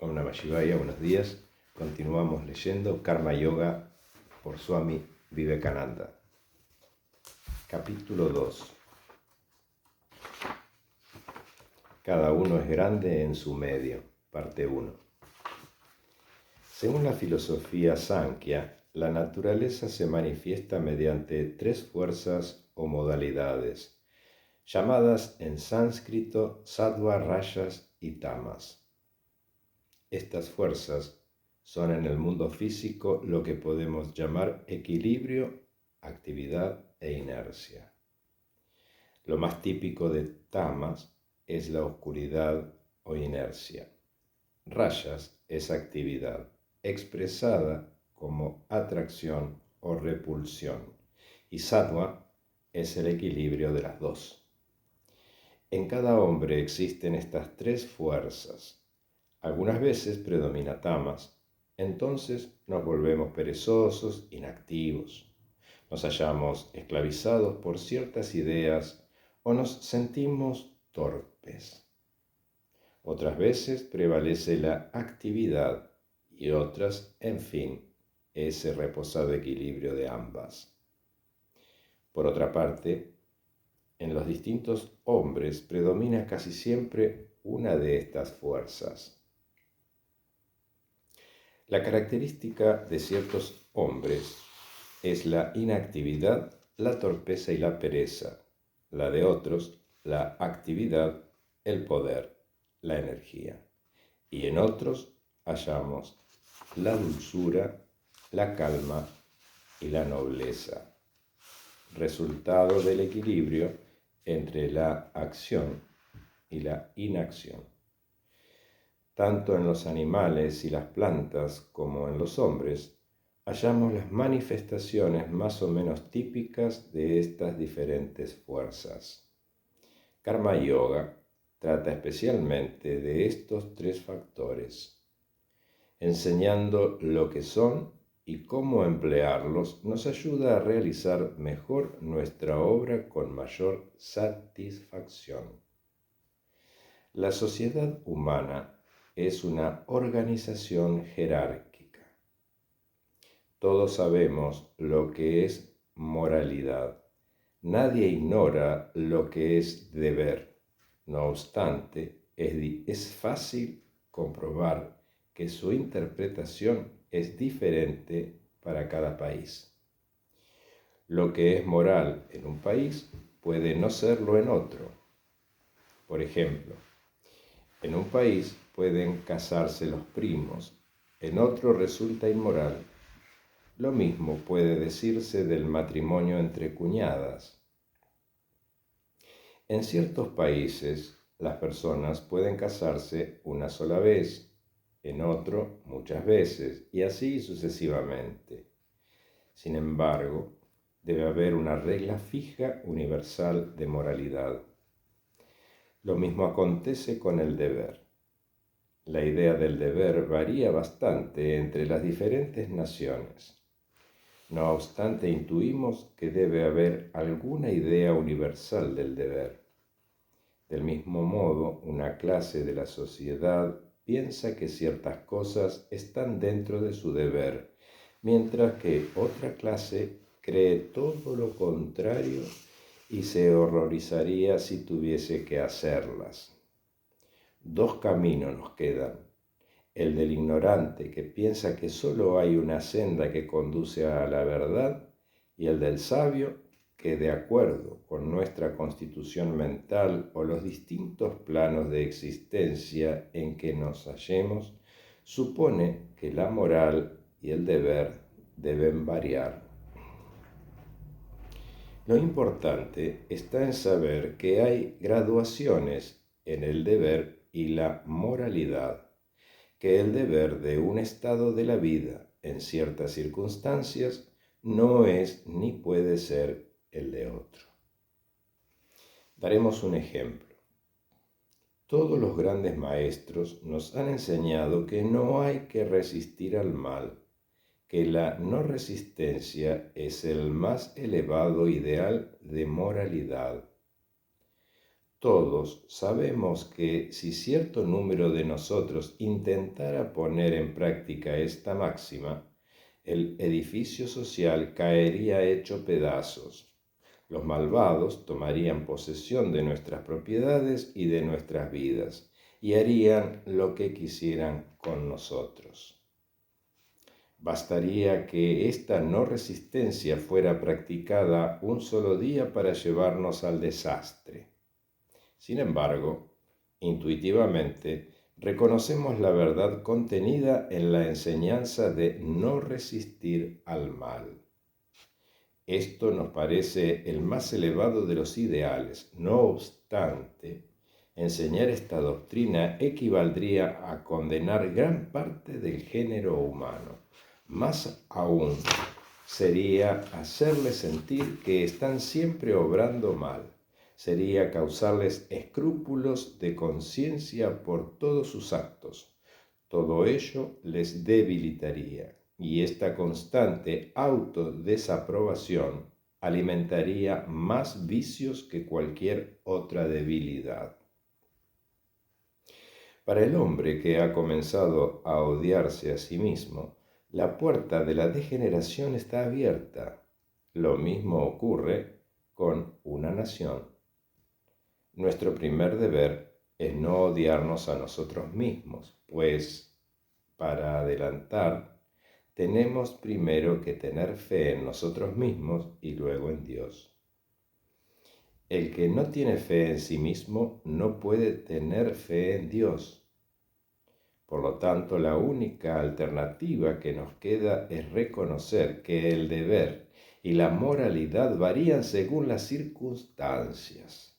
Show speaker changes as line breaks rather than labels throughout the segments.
Om Namah Shivaya, buenos días. Continuamos leyendo Karma Yoga por Swami Vivekananda. Capítulo 2. Cada uno es grande en su medio. Parte 1. Según la filosofía Sankhya, la naturaleza se manifiesta mediante tres fuerzas o modalidades, llamadas en sánscrito sattva, rajas y tamas. Estas fuerzas son en el mundo físico lo que podemos llamar equilibrio, actividad e inercia. Lo más típico de tamas es la oscuridad o inercia. Rajas es actividad, expresada como atracción o repulsión, y sattva es el equilibrio de las dos. En cada hombre existen estas tres fuerzas. Algunas veces predomina tamas, entonces nos volvemos perezosos, inactivos, nos hallamos esclavizados por ciertas ideas o nos sentimos torpes. Otras veces prevalece la actividad y otras, en fin, ese reposado equilibrio de ambas. Por otra parte, en los distintos hombres predomina casi siempre una de estas fuerzas. La característica de ciertos hombres es la inactividad, la torpeza y la pereza. La de otros, la actividad, el poder, la energía. Y en otros hallamos la dulzura, la calma y la nobleza, resultado del equilibrio entre la acción y la inacción. Tanto en los animales y las plantas como en los hombres, hallamos las manifestaciones más o menos típicas de estas diferentes fuerzas. Karma Yoga trata especialmente de estos tres factores. Enseñando lo que son y cómo emplearlos, nos ayuda a realizar mejor nuestra obra con mayor satisfacción. La sociedad humana es una organización jerárquica. Todos sabemos lo que es moralidad. Nadie ignora lo que es deber. No obstante, es fácil comprobar que su interpretación es diferente para cada país. Lo que es moral en un país puede no serlo en otro. Por ejemplo, en un país pueden casarse los primos, en otro resulta inmoral. Lo mismo puede decirse del matrimonio entre cuñadas. En ciertos países, las personas pueden casarse una sola vez, en otro muchas veces, y así sucesivamente. Sin embargo, debe haber una regla fija universal de moralidad. Lo mismo acontece con el deber. La idea del deber varía bastante entre las diferentes naciones. No obstante, intuimos que debe haber alguna idea universal del deber. Del mismo modo, una clase de la sociedad piensa que ciertas cosas están dentro de su deber, mientras que otra clase cree todo lo contrario y se horrorizaría si tuviese que hacerlas. Dos caminos nos quedan: el del ignorante que piensa que solo hay una senda que conduce a la verdad, y el del sabio que, de acuerdo con nuestra constitución mental o los distintos planos de existencia en que nos hallemos, supone que la moral y el deber deben variar. Lo importante está en saber que hay graduaciones en el deber y la moralidad, que el deber de un estado de la vida en ciertas circunstancias no es ni puede ser el de otro. Daremos un ejemplo. Todos los grandes maestros nos han enseñado que no hay que resistir al mal, que la no resistencia es el más elevado ideal de moralidad. Todos sabemos que si cierto número de nosotros intentara poner en práctica esta máxima, el edificio social caería hecho pedazos. Los malvados tomarían posesión de nuestras propiedades y de nuestras vidas y harían lo que quisieran con nosotros. Bastaría que esta no resistencia fuera practicada un solo día para llevarnos al desastre. Sin embargo, intuitivamente reconocemos la verdad contenida en la enseñanza de no resistir al mal. Esto nos parece el más elevado de los ideales. No obstante, enseñar esta doctrina equivaldría a condenar gran parte del género humano. Más aún, sería hacerles sentir que están siempre obrando mal. Sería causarles escrúpulos de conciencia por todos sus actos. Todo ello les debilitaría, y esta constante autodesaprobación alimentaría más vicios que cualquier otra debilidad. Para el hombre que ha comenzado a odiarse a sí mismo, la puerta de la degeneración está abierta. Lo mismo ocurre con una nación. Nuestro primer deber es no odiarnos a nosotros mismos, pues para adelantar tenemos primero que tener fe en nosotros mismos y luego en Dios. El que no tiene fe en sí mismo no puede tener fe en Dios. Por lo tanto, la única alternativa que nos queda es reconocer que el deber y la moralidad varían según las circunstancias.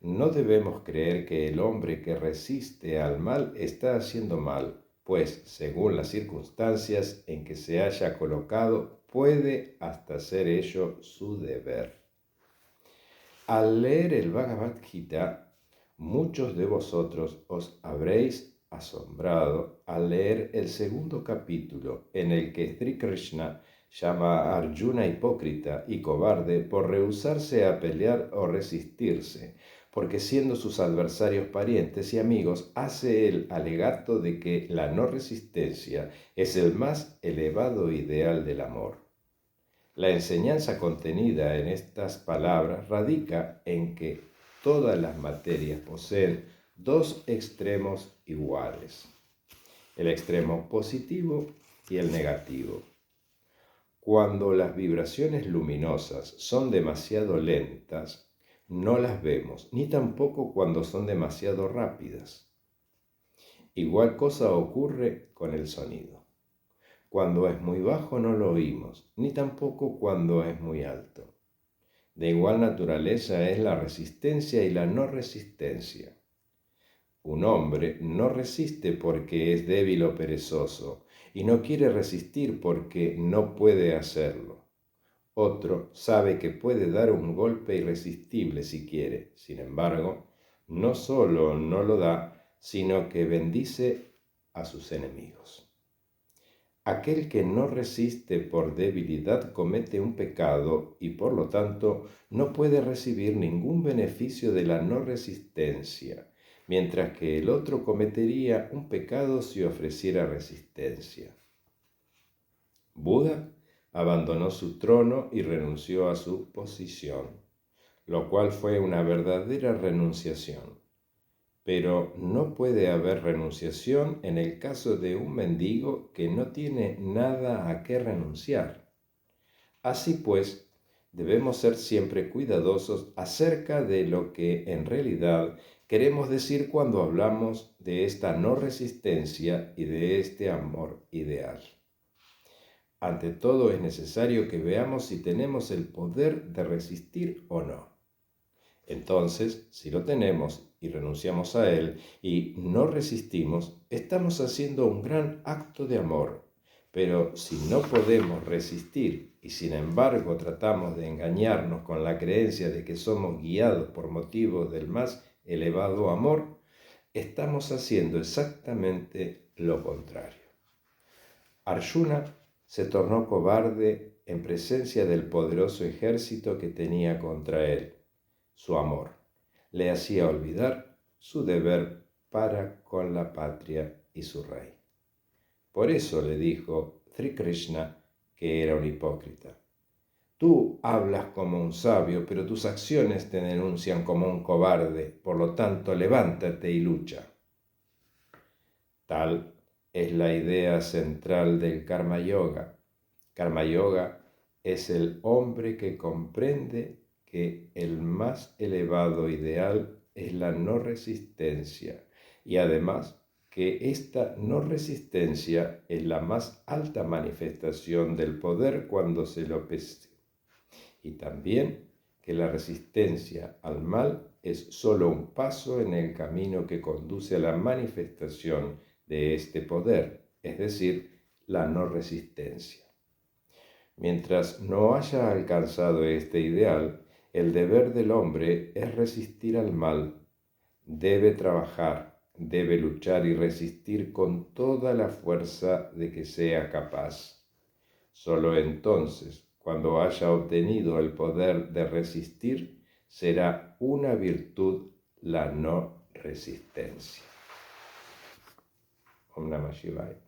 No debemos creer que el hombre que resiste al mal está haciendo mal, pues, según las circunstancias en que se haya colocado, puede hasta ser ello su deber. Al leer el Bhagavad Gita, muchos de vosotros os habréis asombrado al leer el segundo capítulo en el que Sri Krishna llama a Arjuna hipócrita y cobarde por rehusarse a pelear o resistirse, porque siendo sus adversarios parientes y amigos, hace el alegato de que la no resistencia es el más elevado ideal del amor. La enseñanza contenida en estas palabras radica en que todas las materias poseen dos extremos iguales, el extremo positivo y el negativo. Cuando las vibraciones luminosas son demasiado lentas, no las vemos, ni tampoco cuando son demasiado rápidas. Igual cosa ocurre con el sonido. Cuando es muy bajo no lo oímos, ni tampoco cuando es muy alto. De igual naturaleza es la resistencia y la no resistencia. Un hombre no resiste porque es débil o perezoso, y no quiere resistir porque no puede hacerlo. Otro sabe que puede dar un golpe irresistible si quiere. Sin embargo, no solo no lo da, sino que bendice a sus enemigos. Aquel que no resiste por debilidad comete un pecado y por lo tanto no puede recibir ningún beneficio de la no resistencia, mientras que el otro cometería un pecado si ofreciera resistencia. Buda abandonó su trono y renunció a su posición, lo cual fue una verdadera renunciación. Pero no puede haber renunciación en el caso de un mendigo que no tiene nada a qué renunciar. Así pues, debemos ser siempre cuidadosos acerca de lo que en realidad queremos decir cuando hablamos de esta no resistencia y de este amor ideal. Ante todo es necesario que veamos si tenemos el poder de resistir o no. Entonces, si lo tenemos y renunciamos a él y no resistimos, estamos haciendo un gran acto de amor. Pero si no podemos resistir y sin embargo tratamos de engañarnos con la creencia de que somos guiados por motivos del más elevado amor, estamos haciendo exactamente lo contrario. Arjuna se tornó cobarde en presencia del poderoso ejército que tenía contra él, su amor. le hacía olvidar su deber para con la patria y su rey. Por eso le dijo Sri Krishna que era un hipócrita. Tú hablas como un sabio, pero tus acciones te denuncian como un cobarde, por lo tanto levántate y lucha. Tal es la idea central del Karma Yoga. Karma Yoga es el hombre que comprende que el más elevado ideal es la no resistencia y además que esta no resistencia es la más alta manifestación del poder cuando se lo posee. Y también que la resistencia al mal es solo un paso en el camino que conduce a la manifestación de este poder, es decir, la no resistencia. Mientras no haya alcanzado este ideal, el deber del hombre es resistir al mal. Debe trabajar, debe luchar y resistir con toda la fuerza de que sea capaz. Solo entonces, cuando haya obtenido el poder de resistir, será una virtud la no resistencia. Om Namah Shivaya.